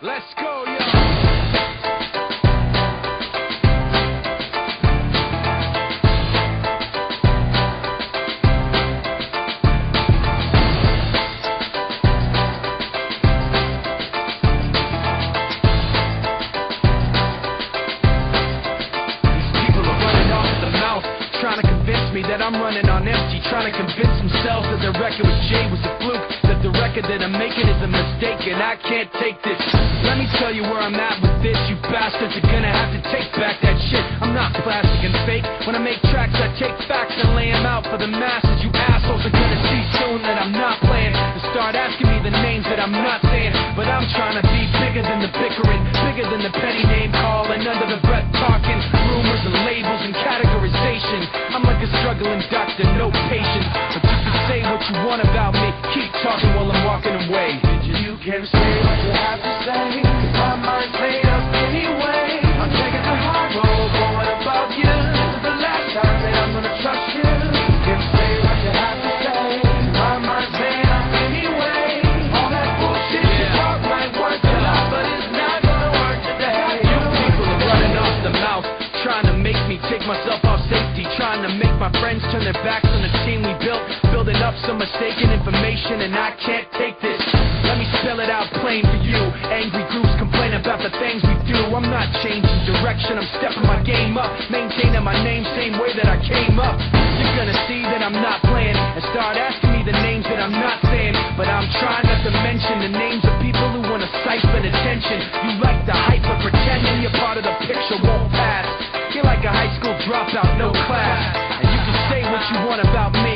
Let's go, yo. Trying to convince me that I'm running on empty, trying to convince themselves that the record with Jay was a fluke, that the record that I'm making is a mistake, and I can't take this. Let me tell you where I'm at with this, you bastards are gonna have to take back that shit. I'm not plastic and fake. When I make tracks, I take facts and lay them out for the masses. You assholes are gonna see soon that I'm not playing, and start asking me the names that I'm not saying. But I'm trying to be bigger than the bickering, bigger than the petty name calling, under the breath talking, rumors and labels and categorization. I'm like a struggling doctor, no patience. But you can say what you want about me, keep talking while I'm walking away. You can say what you have to say, my mind's made up anyway. I'm taking the hard road, going above you. This is the last time that I'm gonna trust you. You can say what you have to say, my mind's made up anyway. All that bullshit you talk might work a lot, but it's not gonna work today. You people are running off the mouth, trying to make me take myself off safety, trying to make my friends turn their backs on the team we built, building up some mistaken information, and I can't take this. Let me spell it out plain for you. Angry groups complain about the things we do. I'm not changing direction, I'm stepping my game up, maintaining my name same way that I came up. You're gonna see that I'm not playing, and start asking me the names that I'm not saying. But I'm trying not to mention the names of people who wanna siphon attention. You like the hype, but pretending you're part of the picture won't pass. You're like a high school dropout, no class. And you can say what you want about me,